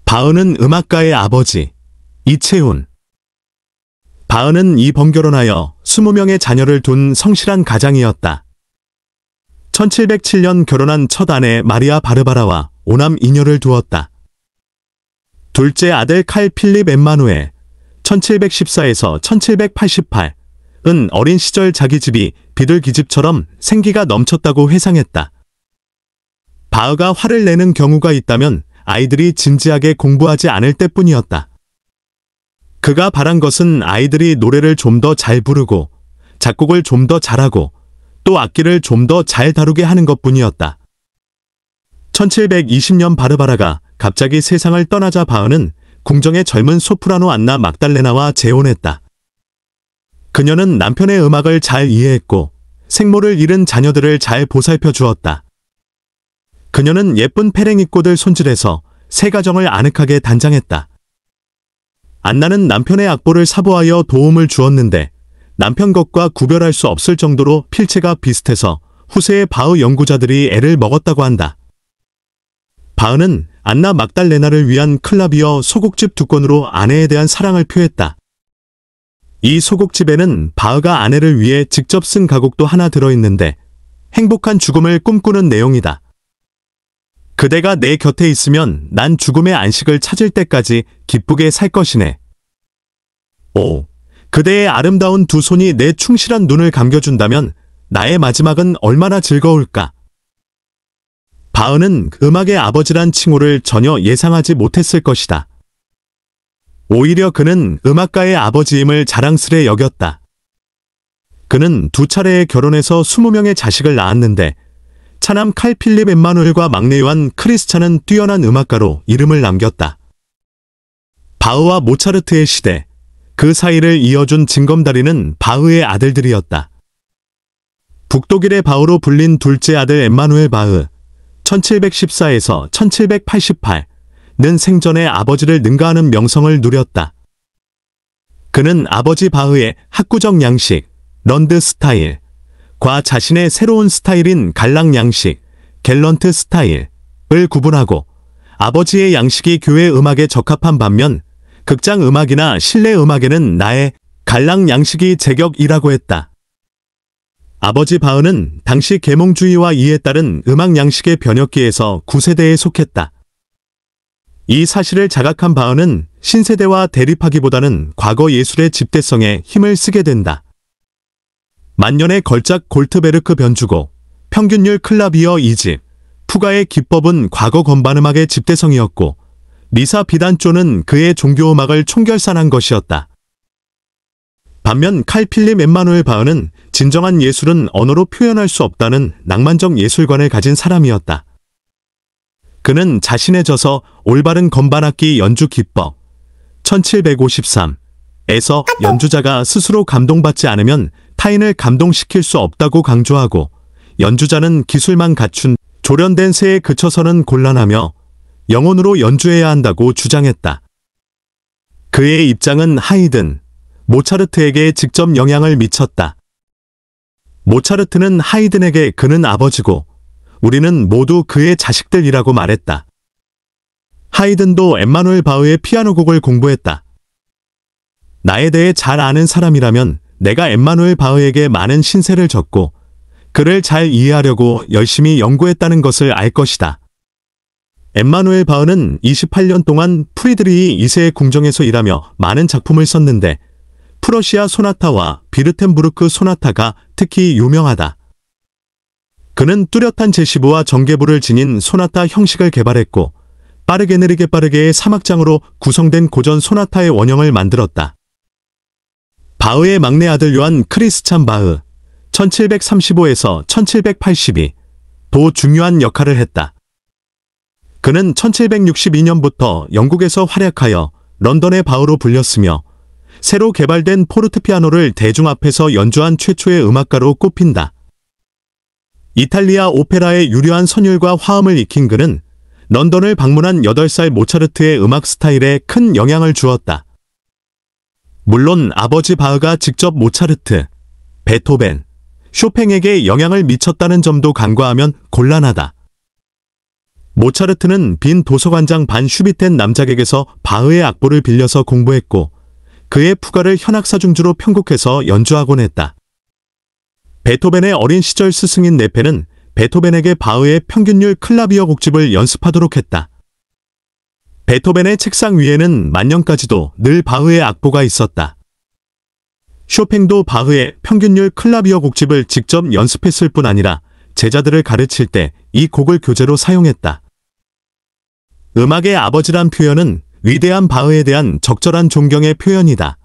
바흐는 음악가의 아버지, 이채훈. 바흐는 이번결혼하여 20명의 자녀를 둔 성실한 가장이었다. 1707년 결혼한 첫 아내 마리아 바르바라와 오남 2녀를 두었다. 둘째 아들 칼 필립 엠마누엘, 1714에서 1788은 어린 시절 자기 집이 비둘기집처럼 생기가 넘쳤다고 회상했다. 바흐가 화를 내는 경우가 있다면 아이들이 진지하게 공부하지 않을 때뿐이었다. 그가 바란 것은 아이들이 노래를 좀 더 잘 부르고 작곡을 좀 더 잘하고 또 악기를 좀 더 잘 다루게 하는 것뿐이었다. 1720년 바르바라가 갑자기 세상을 떠나자 바흐는 궁정의 젊은 소프라노 안나 막달레나와 재혼했다. 그녀는 남편의 음악을 잘 이해했고 생모를 잃은 자녀들을 잘 보살펴 주었다. 그녀는 예쁜 페랭이꽃을 손질해서 새 가정을 아늑하게 단장했다. 안나는 남편의 악보를 사보하여 도움을 주었는데 남편 것과 구별할 수 없을 정도로 필체가 비슷해서 후세의 바흐 연구자들이 애를 먹었다고 한다. 바흐는 안나 막달레나를 위한 클라비어 소곡집 2권으로 아내에 대한 사랑을 표했다. 이 소곡집에는 바흐가 아내를 위해 직접 쓴 가곡도 하나 들어있는데 행복한 죽음을 꿈꾸는 내용이다. 그대가 내 곁에 있으면 난 죽음의 안식을 찾을 때까지 기쁘게 살 것이네. 오, 그대의 아름다운 두 손이 내 충실한 눈을 감겨준다면 나의 마지막은 얼마나 즐거울까. 바흐는 음악의 아버지란 칭호를 전혀 예상하지 못했을 것이다. 오히려 그는 음악가의 아버지임을 자랑스레 여겼다. 그는 2차례의 결혼해서 20명의 자식을 낳았는데 차남 칼 필립 엠마누엘과 막내 요한 크리스찬은 뛰어난 음악가로 이름을 남겼다. 바흐와 모차르트의 시대, 그 사이를 이어준 징검다리는 바흐의 아들들이었다. 북독일의 바흐로 불린 둘째 아들 엠마누엘 바흐, 1714에서 1788는 생전에 아버지를 능가하는 명성을 누렸다. 그는 아버지 바흐의 학구적 양식, 런드 스타일, 과 자신의 새로운 스타일인 갈랑 양식, 갤런트 스타일을 구분하고 아버지의 양식이 교회 음악에 적합한 반면 극장 음악이나 실내 음악에는 나의 갈랑 양식이 제격이라고 했다. 아버지 바흐는 당시 계몽주의와 이에 따른 음악 양식의 변혁기에서 9세대에 속했다. 이 사실을 자각한 바흐는 신세대와 대립하기보다는 과거 예술의 집대성에 힘을 쓰게 된다. 만년의 걸작 골트베르크 변주곡, 평균율 클라비어 2집, 푸가의 기법은 과거 건반음악의 집대성이었고 미사 비단조는 그의 종교음악을 총결산한 것이었다. 반면 칼 필립 엠마누엘 바흐는 진정한 예술은 언어로 표현할 수 없다는 낭만적 예술관을 가진 사람이었다. 그는 자신의 저서 올바른 건반악기 연주 기법 1753에서 연주자가 스스로 감동받지 않으면 타인을 감동시킬 수 없다고 강조하고 연주자는 기술만 갖춘 조련된 새에 그쳐서는 곤란하며 영혼으로 연주해야 한다고 주장했다. 그의 입장은 하이든, 모차르트에게 직접 영향을 미쳤다. 모차르트는 하이든에게 그는 아버지고 우리는 모두 그의 자식들이라고 말했다. 하이든도 엠마누엘 바흐의 피아노 곡을 공부했다. 나에 대해 잘 아는 사람이라면 내가 엠마누엘 바흐에게 많은 신세를 졌고 그를 잘 이해하려고 열심히 연구했다는 것을 알 것이다. 엠마누엘 바흐는 28년 동안 프리드리히 2세의 궁정에서 일하며 많은 작품을 썼는데 프러시아 소나타와 비르텐부르크 소나타가 특히 유명하다. 그는 뚜렷한 제시부와 전개부를 지닌 소나타 형식을 개발했고 빠르게 느리게 빠르게의 3악장으로 구성된 고전 소나타의 원형을 만들었다. 바흐의 막내 아들 요한 크리스찬 바흐 1735에서 1782도 중요한 역할을 했다. 그는 1762년부터 영국에서 활약하여 런던의 바흐로 불렸으며 새로 개발된 포르트피아노를 대중 앞에서 연주한 최초의 음악가로 꼽힌다. 이탈리아 오페라의 유려한 선율과 화음을 익힌 그는 런던을 방문한 8살 모차르트의 음악 스타일에 큰 영향을 주었다. 물론 아버지 바흐가 직접 모차르트, 베토벤, 쇼팽에게 영향을 미쳤다는 점도 간과하면 곤란하다. 모차르트는 빈 도서관장 반 슈비텐 남작에게서 바흐의 악보를 빌려서 공부했고 그의 푸가를 현악사중주로 편곡해서 연주하곤 했다. 베토벤의 어린 시절 스승인 네페는 베토벤에게 바흐의 평균율 클라비어 곡집을 연습하도록 했다. 베토벤의 책상 위에는 만년까지도 늘 바흐의 악보가 있었다. 쇼팽도 바흐의 평균율 클라비어 곡집을 직접 연습했을 뿐 아니라 제자들을 가르칠 때 이 곡을 교재로 사용했다. 음악의 아버지란 표현은 위대한 바흐에 대한 적절한 존경의 표현이다.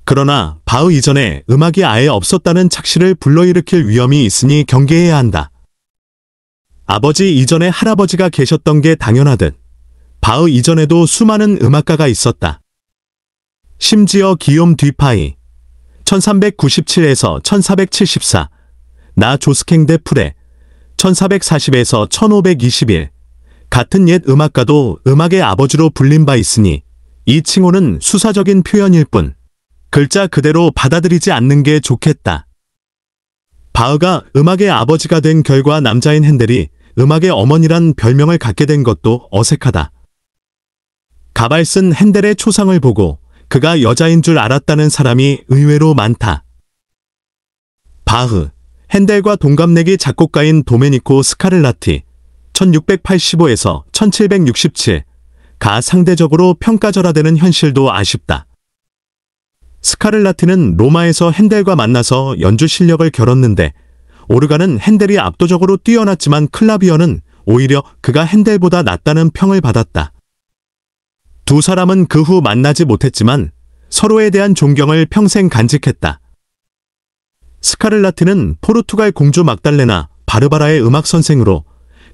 그러나 바흐 이전에 음악이 아예 없었다는 착시를 불러일으킬 위험이 있으니 경계해야 한다. 아버지 이전에 할아버지가 계셨던 게 당연하듯 바흐 이전에도 수많은 음악가가 있었다. 심지어 기욤 뒤파이 1397에서 1474, 나 조스캥 데 프레 1440에서 1521 같은 옛 음악가도 음악의 아버지로 불린 바 있으니 이 칭호는 수사적인 표현일 뿐 글자 그대로 받아들이지 않는 게 좋겠다. 바흐가 음악의 아버지가 된 결과 남자인 핸델이 음악의 어머니란 별명을 갖게 된 것도 어색하다. 가발 쓴 핸델의 초상을 보고 그가 여자인 줄 알았다는 사람이 의외로 많다. 바흐, 핸델과 동갑내기 작곡가인 도메니코 스카를라티 1685에서 1767가 상대적으로 평가절하되는 현실도 아쉽다. 스카를라티는 로마에서 핸델과 만나서 연주 실력을 겨뤘는데 오르간은 핸델이 압도적으로 뛰어났지만 클라비어는 오히려 그가 핸델보다 낫다는 평을 받았다. 두 사람은 그 후 만나지 못했지만 서로에 대한 존경을 평생 간직했다. 스카를라티는 포르투갈 공주 막달레나 바르바라의 음악 선생으로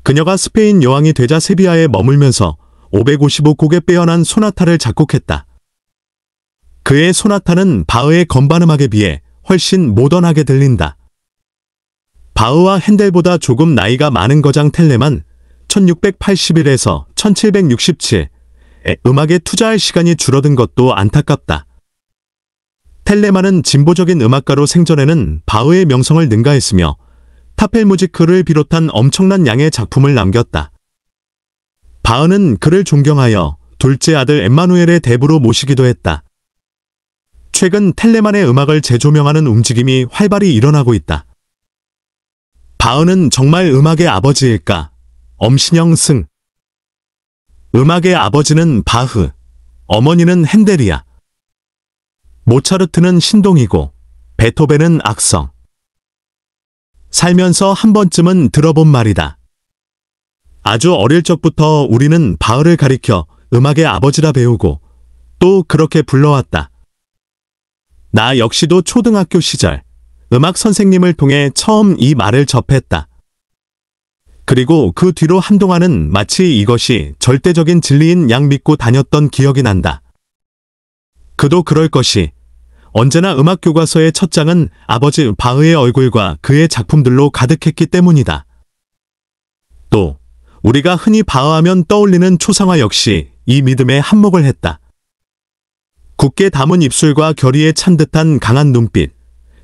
그녀가 스페인 여왕이 되자 세비야에 머물면서 555곡에 빼어난 소나타를 작곡했다. 그의 소나타는 바흐의 건반음악에 비해 훨씬 모던하게 들린다. 바흐와 핸델보다 조금 나이가 많은 거장 텔레만 1681에서 1767에 음악에 투자할 시간이 줄어든 것도 안타깝다. 텔레만은 진보적인 음악가로 생전에는 바흐의 명성을 능가했으며 타펠무지크를 비롯한 엄청난 양의 작품을 남겼다. 바흐는 그를 존경하여 둘째 아들 엠마누엘의 대부로 모시기도 했다. 최근 텔레만의 음악을 재조명하는 움직임이 활발히 일어나고 있다. 바흐는 정말 음악의 아버지일까? 엄신영 승. 음악의 아버지는 바흐, 어머니는 핸델이야. 모차르트는 신동이고 베토벤은 악성. 살면서 한 번쯤은 들어본 말이다. 아주 어릴 적부터 우리는 바흐를 가리켜 음악의 아버지라 배우고 또 그렇게 불러왔다. 나 역시도 초등학교 시절 음악 선생님을 통해 처음 이 말을 접했다. 그리고 그 뒤로 한동안은 마치 이것이 절대적인 진리인 양 믿고 다녔던 기억이 난다. 그도 그럴 것이 언제나 음악 교과서의 첫 장은 아버지 바흐의 얼굴과 그의 작품들로 가득했기 때문이다. 또 우리가 흔히 바흐하면 떠올리는 초상화 역시 이 믿음에 한몫을 했다. 굳게 담은 입술과 결의에 찬 듯한 강한 눈빛,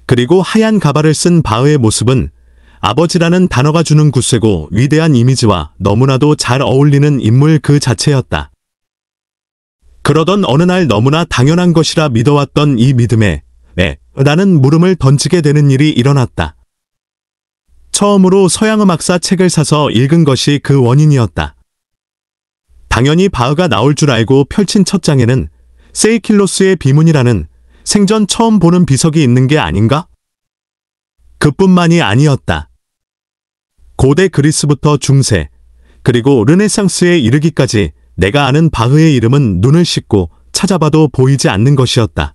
그리고 하얀 가발을 쓴 바흐의 모습은 아버지라는 단어가 주는 굳세고 위대한 이미지와 너무나도 잘 어울리는 인물 그 자체였다. 그러던 어느 날 너무나 당연한 것이라 믿어왔던 이 믿음에 나는 물음을 던지게 되는 일이 일어났다. 처음으로 서양음악사 책을 사서 읽은 것이 그 원인이었다. 당연히 바흐가 나올 줄 알고 펼친 첫 장에는 세이킬로스의 비문이라는 생전 처음 보는 비석이 있는 게 아닌가? 그뿐만이 아니었다. 고대 그리스부터 중세, 그리고 르네상스에 이르기까지 내가 아는 바흐의 이름은 눈을 씻고 찾아봐도 보이지 않는 것이었다.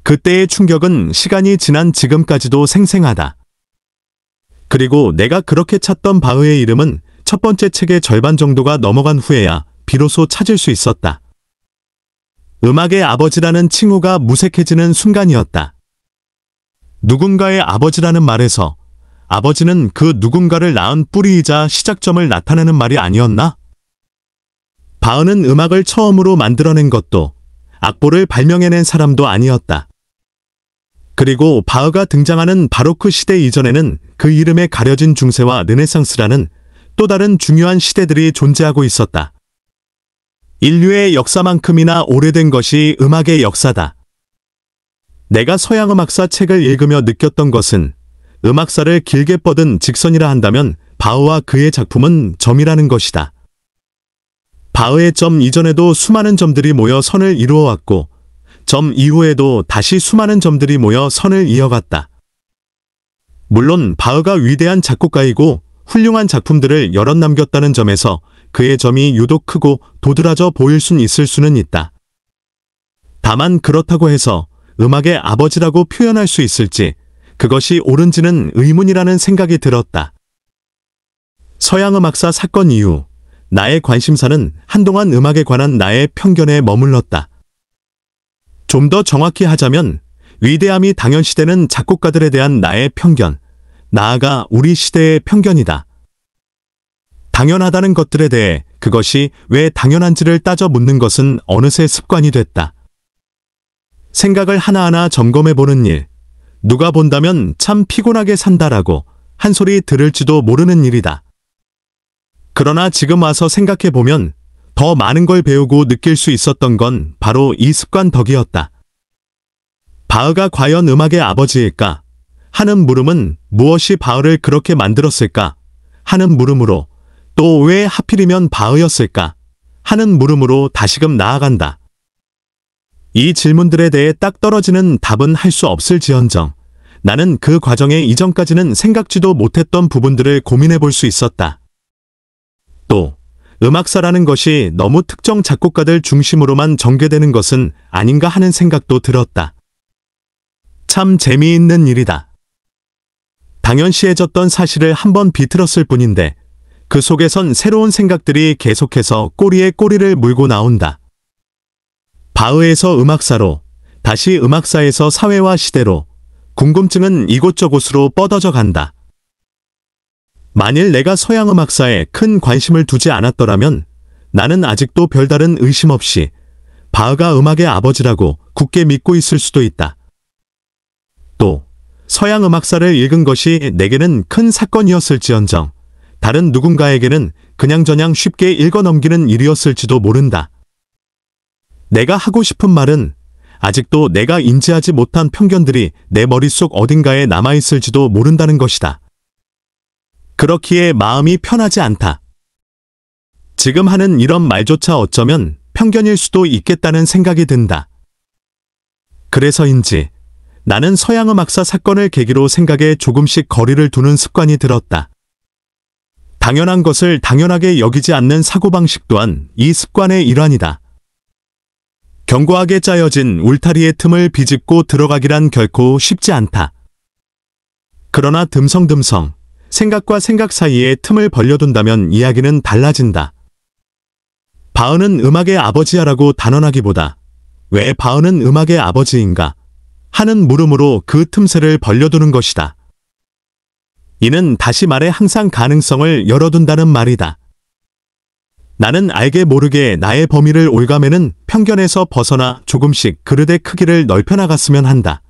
그때의 충격은 시간이 지난 지금까지도 생생하다. 그리고 내가 그렇게 찾던 바흐의 이름은 첫 번째 책의 절반 정도가 넘어간 후에야 비로소 찾을 수 있었다. 음악의 아버지라는 칭호가 무색해지는 순간이었다. 누군가의 아버지라는 말에서 아버지는 그 누군가를 낳은 뿌리이자 시작점을 나타내는 말이 아니었나? 바흐는 음악을 처음으로 만들어낸 것도 악보를 발명해낸 사람도 아니었다. 그리고 바흐가 등장하는 바로크 시대 이전에는 그 이름에 가려진 중세와 르네상스라는 또 다른 중요한 시대들이 존재하고 있었다. 인류의 역사만큼이나 오래된 것이 음악의 역사다. 내가 서양음악사 책을 읽으며 느꼈던 것은 음악사를 길게 뻗은 직선이라 한다면 바흐와 그의 작품은 점이라는 것이다. 바흐의 점 이전에도 수많은 점들이 모여 선을 이루어왔고 점 이후에도 다시 수많은 점들이 모여 선을 이어갔다. 물론 바흐가 위대한 작곡가이고 훌륭한 작품들을 여럿 남겼다는 점에서 그의 점이 유독 크고 도드라져 보일 순 있을 수는 있다. 다만 그렇다고 해서 음악의 아버지라고 표현할 수 있을지 그것이 옳은지는 의문이라는 생각이 들었다. 서양음악사 사건 이후 나의 관심사는 한동안 음악에 관한 나의 편견에 머물렀다. 좀 더 정확히 하자면 위대함이 당연시되는 작곡가들에 대한 나의 편견, 나아가 우리 시대의 편견이다. 당연하다는 것들에 대해 그것이 왜 당연한지를 따져 묻는 것은 어느새 습관이 됐다. 생각을 하나하나 점검해보는 일, 누가 본다면 참 피곤하게 산다라고 한 소리 들을지도 모르는 일이다. 그러나 지금 와서 생각해보면 더 많은 걸 배우고 느낄 수 있었던 건 바로 이 습관 덕이었다. 바흐가 과연 음악의 아버지일까? 하는 물음은 무엇이 바흐를 그렇게 만들었을까? 하는 물음으로 또 왜 하필이면 바흐였을까? 하는 물음으로 다시금 나아간다. 이 질문들에 대해 딱 떨어지는 답은 할 수 없을지언정 나는 그 과정에 이전까지는 생각지도 못했던 부분들을 고민해 볼 수 있었다. 또 음악사라는 것이 너무 특정 작곡가들 중심으로만 전개되는 것은 아닌가 하는 생각도 들었다. 참 재미있는 일이다. 당연시해졌던 사실을 한번 비틀었을 뿐인데 그 속에선 새로운 생각들이 계속해서 꼬리에 꼬리를 물고 나온다. 바흐에서 음악사로, 다시 음악사에서 사회와 시대로 궁금증은 이곳저곳으로 뻗어져 간다. 만일 내가 서양음악사에 큰 관심을 두지 않았더라면 나는 아직도 별다른 의심 없이 바흐가 음악의 아버지라고 굳게 믿고 있을 수도 있다. 또 서양음악사를 읽은 것이 내게는 큰 사건이었을지언정 다른 누군가에게는 그냥저냥 쉽게 읽어 넘기는 일이었을지도 모른다. 내가 하고 싶은 말은 아직도 내가 인지하지 못한 편견들이 내 머릿속 어딘가에 남아있을지도 모른다는 것이다. 그렇기에 마음이 편하지 않다. 지금 하는 이런 말조차 어쩌면 편견일 수도 있겠다는 생각이 든다. 그래서인지 나는 서양음악사 사건을 계기로 생각에 조금씩 거리를 두는 습관이 들었다. 당연한 것을 당연하게 여기지 않는 사고방식 또한 이 습관의 일환이다. 견고하게 짜여진 울타리의 틈을 비집고 들어가기란 결코 쉽지 않다. 그러나 듬성듬성 생각과 생각 사이에 틈을 벌려둔다면 이야기는 달라진다. 바흐는 음악의 아버지야라고 단언하기보다 왜 바흐는 음악의 아버지인가 하는 물음으로 그 틈새를 벌려두는 것이다. 이는 다시 말해 항상 가능성을 열어둔다는 말이다. 나는 알게 모르게 나의 범위를 올가매는 편견에서 벗어나 조금씩 그릇의 크기를 넓혀나갔으면 한다.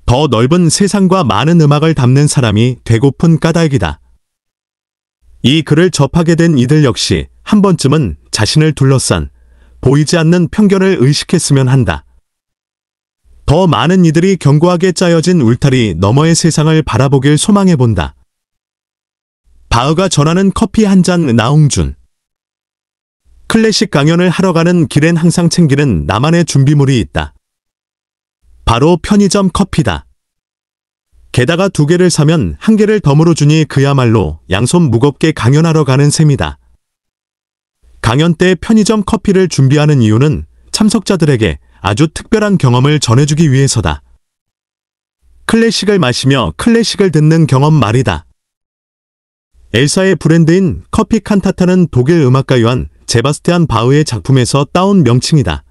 더 넓은 세상과 많은 음악을 담는 사람이 되고픈 까닭이다. 이 글을 접하게 된 이들 역시 한 번쯤은 자신을 둘러싼 보이지 않는 편견을 의식했으면 한다. 더 많은 이들이 견고하게 짜여진 울타리 너머의 세상을 바라보길 소망해본다. 바흐가 전하는 커피 한 잔 나홍준. 클래식 강연을 하러 가는 길엔 항상 챙기는 나만의 준비물이 있다. 바로 편의점 커피다. 게다가 2개를 사면 1개를 덤으로 주니 그야말로 양손 무겁게 강연하러 가는 셈이다. 강연 때 편의점 커피를 준비하는 이유는 참석자들에게 아주 특별한 경험을 전해주기 위해서다. 클래식을 마시며 클래식을 듣는 경험 말이다. 엘사의 브랜드인 커피 칸타타는 독일 음악가 요한 세바스티안 바흐의 작품에서 따온 명칭이다.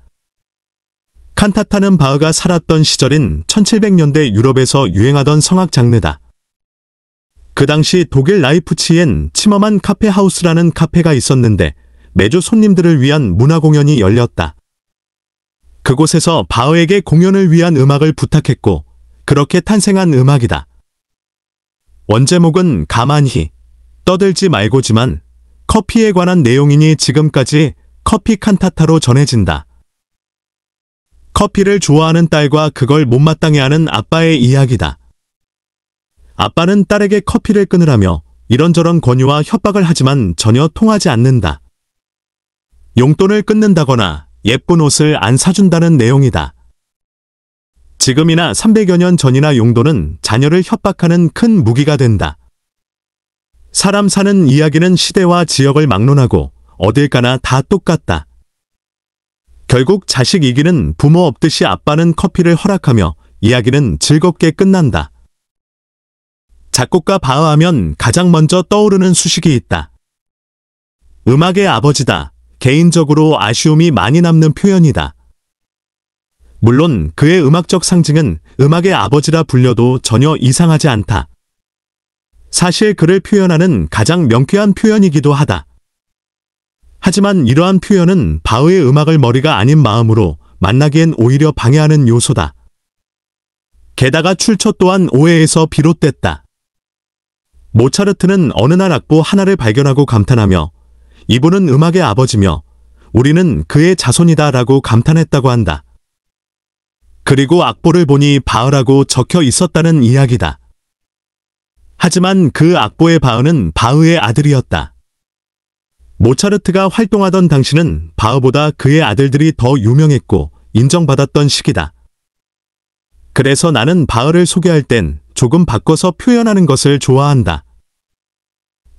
칸타타는 바흐가 살았던 시절인 1700년대 유럽에서 유행하던 성악 장르다. 그 당시 독일 라이프치히엔 치머만 카페하우스라는 카페가 있었는데 매주 손님들을 위한 문화 공연이 열렸다. 그곳에서 바흐에게 공연을 위한 음악을 부탁했고 그렇게 탄생한 음악이다. 원제목은 가만히, 떠들지 말고지만 커피에 관한 내용이니 지금까지 커피 칸타타로 전해진다. 커피를 좋아하는 딸과 그걸 못마땅해하는 아빠의 이야기다. 아빠는 딸에게 커피를 끊으라며 이런저런 권유와 협박을 하지만 전혀 통하지 않는다. 용돈을 끊는다거나 예쁜 옷을 안 사준다는 내용이다. 지금이나 300여 년 전이나 용돈은 자녀를 협박하는 큰 무기가 된다. 사람 사는 이야기는 시대와 지역을 막론하고 어딜 가나 다 똑같다. 결국 자식 이기는 부모 없듯이 아빠는 커피를 허락하며 이야기는 즐겁게 끝난다. 작곡가 바흐하면 가장 먼저 떠오르는 수식이 있다. 음악의 아버지다. 개인적으로 아쉬움이 많이 남는 표현이다. 물론 그의 음악적 상징은 음악의 아버지라 불려도 전혀 이상하지 않다. 사실 그를 표현하는 가장 명쾌한 표현이기도 하다. 하지만 이러한 표현은 바흐의 음악을 머리가 아닌 마음으로 만나기엔 오히려 방해하는 요소다. 게다가 출처 또한 오해에서 비롯됐다. 모차르트는 어느 날 악보 하나를 발견하고 감탄하며 이분은 음악의 아버지며 우리는 그의 자손이다 라고 감탄했다고 한다. 그리고 악보를 보니 바흐라고 적혀 있었다는 이야기다. 하지만 그 악보의 바흐는 바흐의 아들이었다. 모차르트가 활동하던 당시는 바흐보다 그의 아들들이 더 유명했고 인정받았던 시기다. 그래서 나는 바흐를 소개할 땐 조금 바꿔서 표현하는 것을 좋아한다.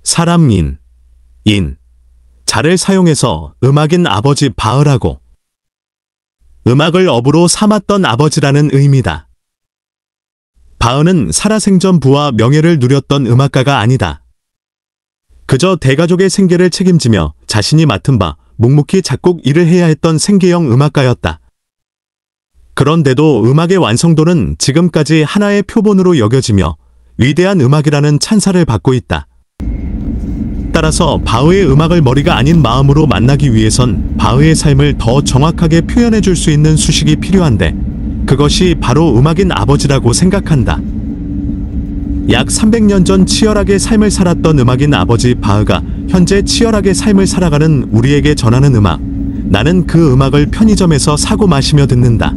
사람인, 자를 사용해서 음악인 아버지 바흐라고. 음악을 업으로 삼았던 아버지라는 의미다. 바흐는 살아생전 부와 명예를 누렸던 음악가가 아니다. 그저 대가족의 생계를 책임지며 자신이 맡은 바 묵묵히 작곡 일을 해야 했던 생계형 음악가였다. 그런데도 음악의 완성도는 지금까지 하나의 표본으로 여겨지며 위대한 음악이라는 찬사를 받고 있다. 따라서 바흐의 음악을 머리가 아닌 마음으로 만나기 위해선 바흐의 삶을 더 정확하게 표현해 줄 수 있는 수식이 필요한데 그것이 바로 음악인 아버지라고 생각한다. 약 300년 전 치열하게 삶을 살았던 음악인 아버지 바흐가 현재 치열하게 삶을 살아가는 우리에게 전하는 음악. 나는 그 음악을 편의점에서 사고 마시며 듣는다.